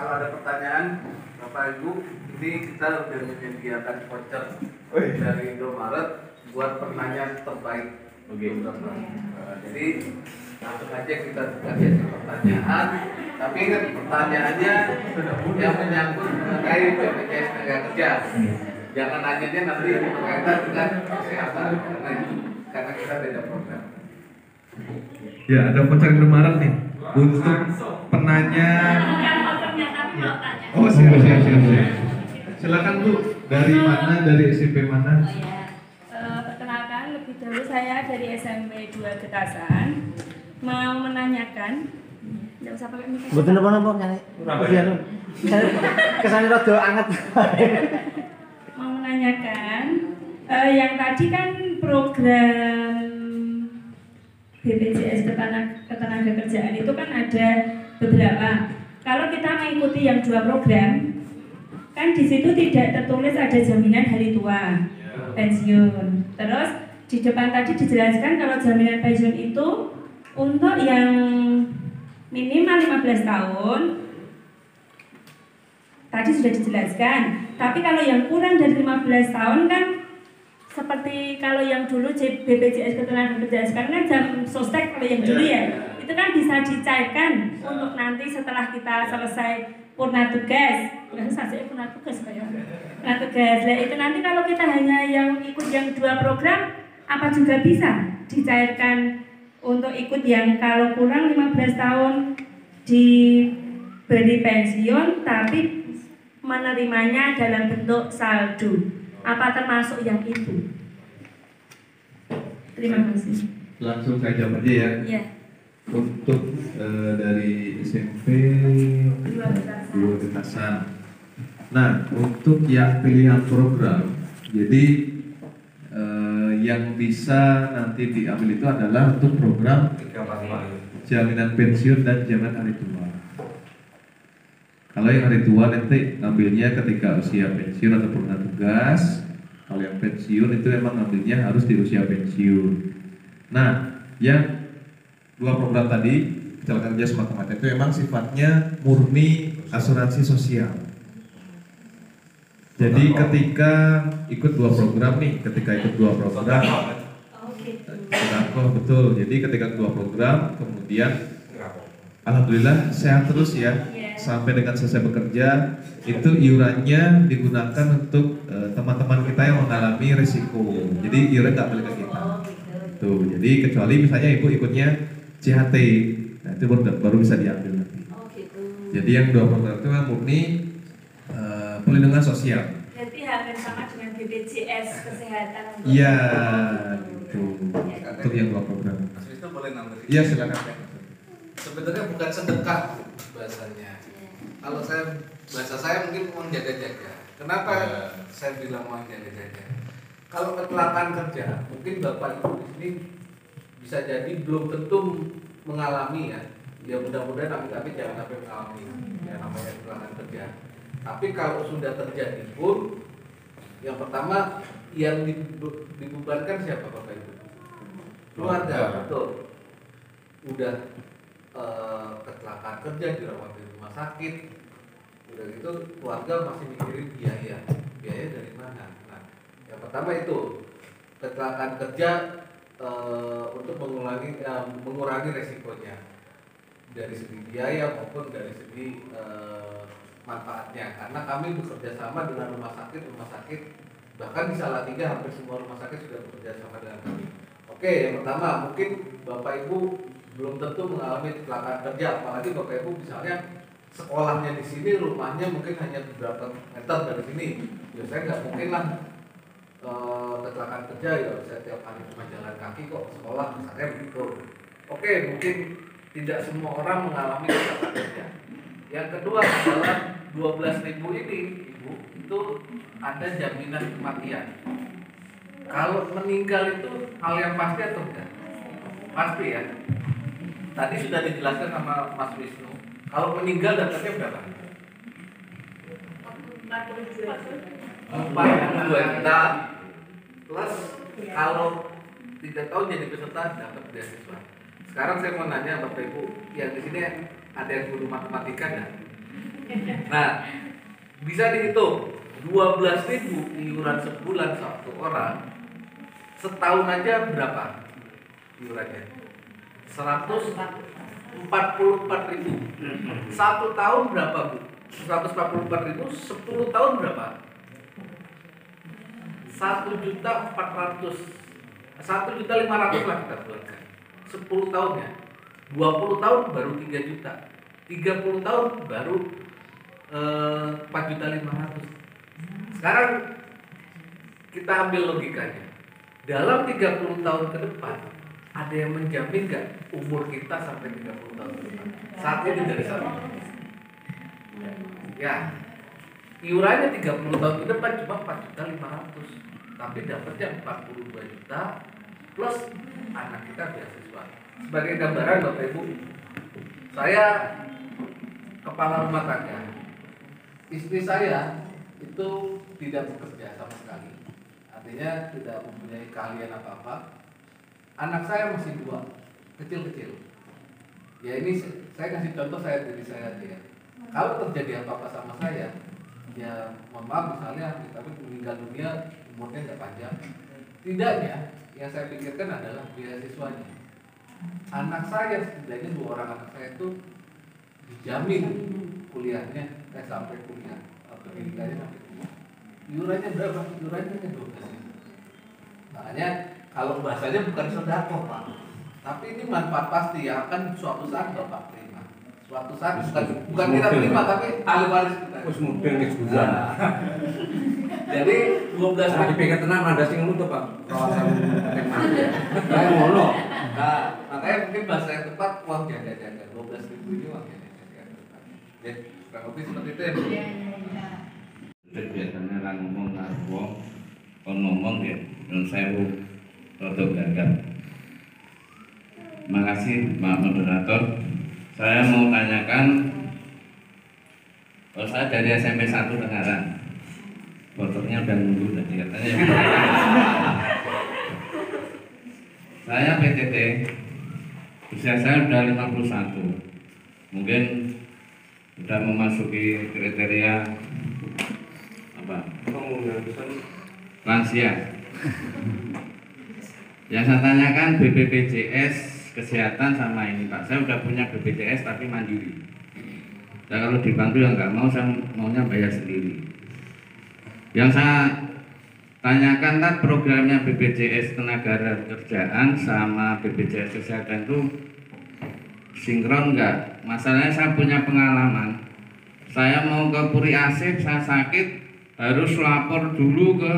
kalau ada pertanyaan Bapak Ibu, ini kita udah menyediakan voucher dari Indomaret buat pertanyaan terbaik. Oke. Jadi langsung aja kita kasih pertanyaan. Tapi kan pertanyaannya yang menyangkut mengenai BPJS Tenaga Kerja. Jangan nanyanya nanti berkaitan dengan kesehatan karena kita beda program. Ya, ada voucher Indomaret nih untuk penanya. Oh, siap. Silakan Bu, dari mana, dari SMP mana? Oh ya, perkenalkan lebih dahulu saya dari SMP 2 Getasan. Mau menanyakan, nggak usah pakai mikrofon. Betul apa nyari? Kesannya rada anget. Mau menanyakan, yang tadi kan program BPJS Ketenagakerjaan itu kan ada beberapa. Kalau kita mengikuti yang 2 program, kan di situ tidak tertulis ada jaminan hari tua, pensiun. Terus di depan tadi dijelaskan kalau jaminan pensiun itu untuk yang minimal 15 tahun. Tadi sudah dijelaskan. Tapi kalau yang kurang dari 15 tahun kan seperti kalau yang dulu BPJS Ketenagakerjaan sekarang kan jam sostek kalau yang dulu ya, itu kan bisa dicairkan untuk nanti setelah kita selesai purna tugas. Saya purna tugas Pak ya. Purna tugas. Nah, itu nanti kalau kita hanya yang ikut yang 2 program, apa juga bisa dicairkan untuk ikut yang kalau kurang 15 tahun diberi pensiun tapi menerimanya dalam bentuk saldo. Apa termasuk yang itu? Terima kasih. Langsung saya jawab aja ya. Iya. Untuk dari SMP 2 Getasan. Nah, untuk yang pilihan program, jadi yang bisa nanti diambil itu adalah untuk program jaminan pensiun dan jaminan hari tua. Kalau yang hari tua nanti ngambilnya ketika usia pensiun atau purna tugas. Kalau yang pensiun itu memang ngambilnya harus di usia pensiun. Nah, yang 2 program tadi kecelakaan kerja semata-mata itu memang sifatnya murni asuransi sosial. Jadi ketika ikut 2 program nih, betul. Jadi ketika 2 program, kemudian alhamdulillah sehat terus ya. Sampai dengan selesai bekerja, itu iurannya digunakan untuk teman-teman kita yang mengalami risiko. Jadi iuran nggak balik ke kita. Tuh, jadi kecuali misalnya ibu ikutnya CHT, nah itu baru bisa diambil nanti. Jadi yang 2 program itu murni perlindungan sosial. Berarti hampir sama dengan BPJS Kesehatan. Iya, gitu. Untuk yang 2 program. Mas Wisnu boleh nambahin? Iya, silakan. Sebenarnya bukan sedekah bahasanya. Kalau bahasa saya mungkin uang jaga-jaga. Kenapa saya bilang uang jaga-jaga? Kalau kecelakaan kerja, mungkin Bapak Ibu di sini bisa jadi belum tentu mengalami ya. Ya mudah-mudahan tapi jangan sampai mengalami yang namanya kecelakaan kerja. Tapi kalau sudah terjadi pun, yang pertama yang dibebankan siapa Bapak Ibu? Keluarga, betul. Udah kecelakaan kerja dirawat di rumah sakit, udah gitu keluarga masih mikirin biaya dari mana? Nah, yang pertama itu kecelakaan kerja untuk mengurangi resikonya dari segi biaya maupun dari segi manfaatnya. Karena kami bekerja sama dengan rumah sakit bahkan di Salatiga hampir semua rumah sakit sudah bekerja sama dengan kami. Oke, yang pertama mungkin Bapak Ibu belum tentu mengalami kecelakaan kerja, apalagi Bapak Ibu misalnya sekolahnya di sini, rumahnya mungkin hanya beberapa meter dari sini. Ya saya nggak mungkin lah kecelakaan kerja ya saya tiap hari cuma jalan kaki kok sekolah misalnya begitu. Oke, mungkin tidak semua orang mengalami kecelakaan kerja. Yang kedua adalah 12.000 ini Ibu itu ada jaminan kematian. Kalau meninggal itu hal yang pasti atau enggak? Pasti ya. Tadi sudah dijelaskan sama Mas Wisnu. Kalau meninggal dapatnya berapa? 42 juta plus kalau 3 tahun jadi peserta dapat beasiswa. Sekarang saya mau nanya Bapak Ibu yang di sini ada yang guru matematika nggak? Nah, bisa dihitung 12.000 iuran sebulan satu orang, setahun aja berapa iurannya? 144.000. Satu tahun berapa, Bu? 144.000, 10 tahun berapa? 1.400.000, 1.500.000 lah kita buatkan. 10 tahun ya. 20 tahun baru 3 juta. 30 tahun baru 4.500.000. Sekarang kita ambil logikanya. Dalam 30 tahun ke depan, ada yang menjamin nggak umur kita sampai 30 tahun ke depan? Saat ini dari sana. Ya, iurannya 30 tahun ke depan cuma 4.500.000, tapi dapatnya 42 juta plus anak kita beasiswa. Sebagai gambaran Bapak Ibu, saya kepala rumah tangga, istri saya itu tidak bekerja sama sekali, artinya tidak mempunyai keahlian apa-apa. Anak saya masih 2, kecil-kecil. Ya ini saya kasih contoh saya diri saya aja ya. Kalau terjadi apa-apa sama saya, ya mohon maaf misalnya tapi meninggal dunia umurnya nggak panjang, tidaknya yang saya pikirkan adalah beasiswanya. Anak saya setidaknya 2 orang anak saya itu dijamin kuliahnya sampai kuliah, pendidikannya sampai kuliah. Iurannya berapa? Iurannya 12.000. Makanya kalau bahasanya bukan sedekah Pak, tapi ini manfaat pasti yang akan suatu saat Bapak terima. Suatu saat bukan kita terima tapi ahli waris kita. Wis mobil wis bulan. Jadi 12 Saya dipikir tenang ada sing ngono to, Pak. Kawasan penting mati. Kayak ngono. Nah, makanya mungkin bahasa yang tepat uang jaga-jaga 12.000 ini uang jaga-jaga. Ya, kurang lebih seperti itu ya. Biasanya kan ngomong karo wong, kon ngomong ya, nyun sewu rada gagap. Makasih Pak Moderator. Saya mau tanyakan, saya dari SMP 1 Tengaran. Fotonya udah nunggu tadi katanya. Saya PTT, usia saya udah 51. Mungkin sudah memasuki kriteria apa? Lansia. Yang saya tanyakan BPJS kesehatan sama ini Pak. Saya udah punya BPJS tapi mandiri. Nah, kalau dibantu yang nggak mau, saya maunya bayar sendiri. Yang saya tanyakan kan programnya BPJS Ketenagakerjaan sama BPJS Kesehatan itu sinkron nggak? Masalahnya saya punya pengalaman. Saya mau ke Puri Asih, saya sakit harus lapor dulu ke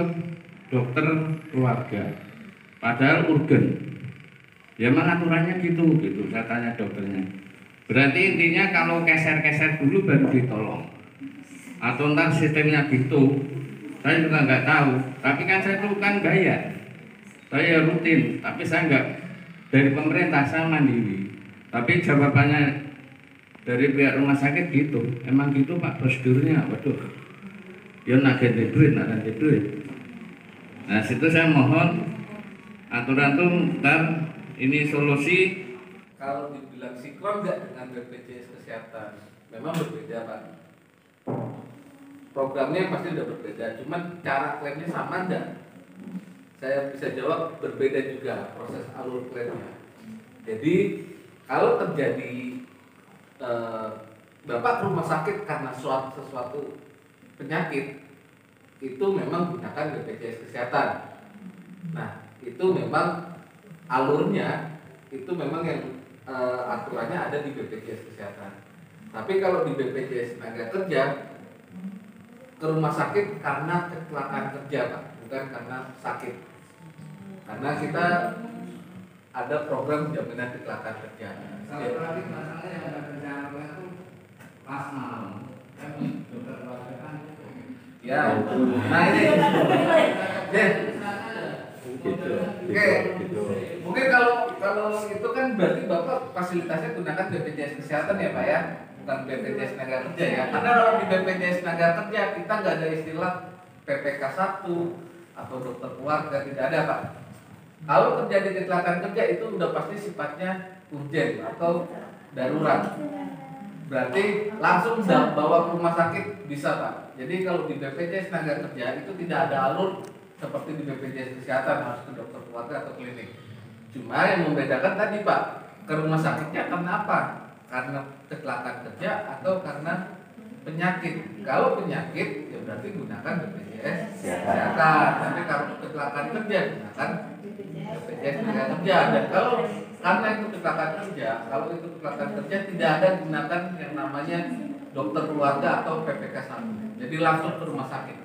dokter keluarga. Padahal urgen. Ya memang aturannya gitu. Saya tanya dokternya. Berarti intinya kalau keser-keser dulu baru ditolong. Atau ntar sistemnya gitu. Saya juga nggak tahu. Tapi kan saya itu kan bayar. Saya rutin. Tapi saya nggak dari pemerintah, saya mandiri. Tapi jawabannya dari pihak rumah sakit gitu. Emang gitu Pak prosedurnya. Waduh. Ya nagih duit. Nah situ saya mohon aturan tuh ntar ini solusi. Kalau dibilang sinkron nggak dengan BPJS Kesehatan, memang berbeda Pak. Programnya pasti udah berbeda, cuman cara klaimnya sama enggak? Saya bisa jawab berbeda juga proses alur klaimnya. Jadi kalau terjadi Bapak ke rumah sakit karena sesuatu penyakit, itu memang gunakan BPJS Kesehatan. Nah itu memang alurnya itu memang yang aturannya ada di BPJS Kesehatan. Tapi kalau di BPJS Tenaga Kerja ke rumah sakit karena kecelakaan kerja Pak, bukan karena sakit. Karena kita ada program jaminan kecelakaan kerja. Kalau tadi masalahnya yang ada kerjaan itu pas malam. Dokter keluarga kan. Ya. Nah ini. Gitu. Oke. Mungkin kalau itu kan berarti Bapak fasilitasnya gunakan BPJS Kesehatan ya Pak ya, bukan BPJS Tenaga Kerja ya. Karena kalau di BPJS Tenaga Kerja kita nggak ada istilah PPK 1 atau dokter keluarga, tidak ada Pak. Kalau terjadi kecelakaan kerja itu udah pasti sifatnya urgen atau darurat. berarti langsung bawa ke rumah sakit bisa Pak. Jadi kalau di BPJS tenaga kerja itu tidak ada alur seperti di BPJS kesehatan harus ke dokter keluarga atau klinik. Cuma yang membedakan tadi Pak, ke rumah sakitnya karena apa? Karena kecelakaan kerja atau karena penyakit. Kalau penyakit ya berarti gunakan BPJS kesehatan. Tapi kalau kecelakaan kerja gunakan BPJS tenaga kerja. Dan kalau karena itu kecelakaan kerja, kalau itu kecelakaan kerja tidak ada gunakan yang namanya dokter keluarga atau PPK 1. Jadi langsung ke rumah sakit.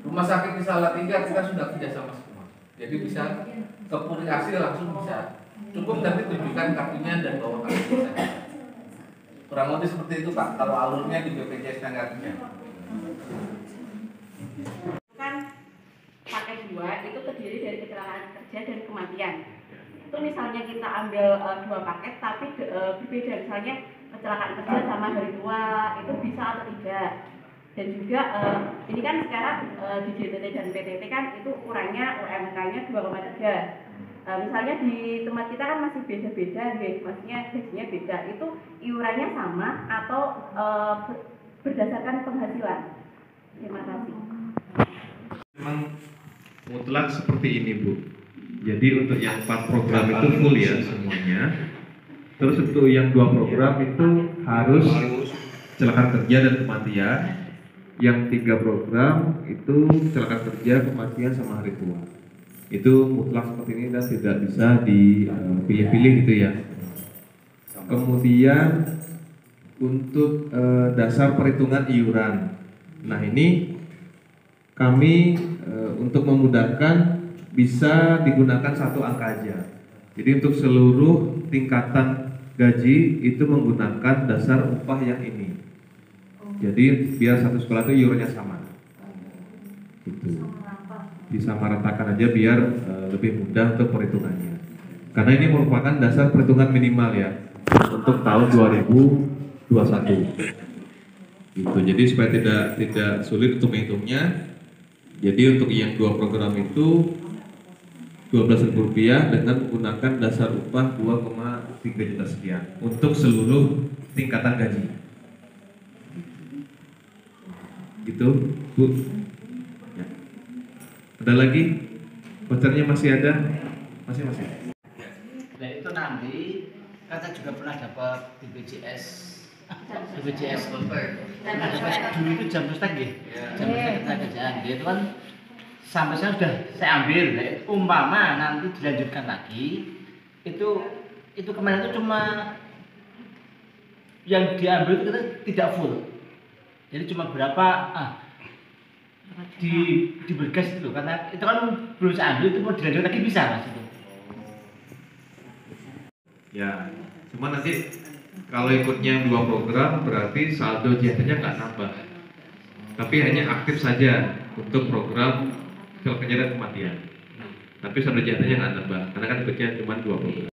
Rumah sakit di Salatiga kita sudah kerjasama semua. Jadi bisa ke Puri Asih langsung bisa. Cukup nanti tunjukkan kartunya dan bawa kartu saja. Kurang lebih seperti itu Pak, kalau alurnya di BPJS tenaga kerja. Kan paket 2 itu terdiri dari kecelakaan kerja dan kematian. Itu misalnya kita ambil 2 paket tapi berbeda, misalnya kecelakaan kerja sama hari tua itu bisa atau tidak. Dan juga ini kan sekarang di JTT dan PTT kan itu ukurannya UMK-nya 2,3. Misalnya di tempat kita kan masih beda-beda, maksudnya gajinya beda. Itu iurannya sama atau berdasarkan penghasilan? Terima kasih. Memang mutlak seperti ini Bu. Jadi untuk yang 4 program itu full ya semuanya. Terus untuk yang 2 program itu harus kecelakaan kerja dan kematian. Yang 3 program itu kecelakaan kerja, kematian sama hari tua. Itu mutlak seperti ini dan tidak bisa dipilih-pilih gitu ya. Kemudian untuk dasar perhitungan iuran. Nah ini kami untuk memudahkan bisa digunakan 1 angka aja. Jadi untuk seluruh tingkatan gaji itu menggunakan dasar upah yang ini. Jadi biar satu sekolah itu iurannya sama. Gitu. Disamaratakan aja biar lebih mudah untuk perhitungannya. Karena ini merupakan dasar perhitungan minimal ya untuk tahun 2021. Gitu. Jadi supaya tidak sulit untuk menghitungnya. Jadi untuk yang 2 program itu Rp12.000 dengan menggunakan dasar upah 2,3 juta sekian untuk seluruh tingkatan gaji. Gitu, Bu. Ya. Ada lagi? Vouchernya masih ada? Masih. Nah itu nanti kita juga pernah dapat BPJS dulu itu jam sostek ya, jam sostek kerjaan dia itu kan sampai saya sudah saya ambil. Nah, umpama nanti dilanjutkan lagi itu kemarin itu cuma yang diambil itu kita tidak full, jadi cuma berapa di bergas itu karena itu kan belum saya ambil, itu mau dilanjutkan lagi bisa Mas itu. Ya, cuma nanti kalau ikutnya 2 program berarti saldo jatahnya nggak nambah, tapi hanya aktif saja untuk program kecelakaan kerja dan kematian. Tapi saldo jatahnya nggak nambah karena kan ikutnya cuma 2 program.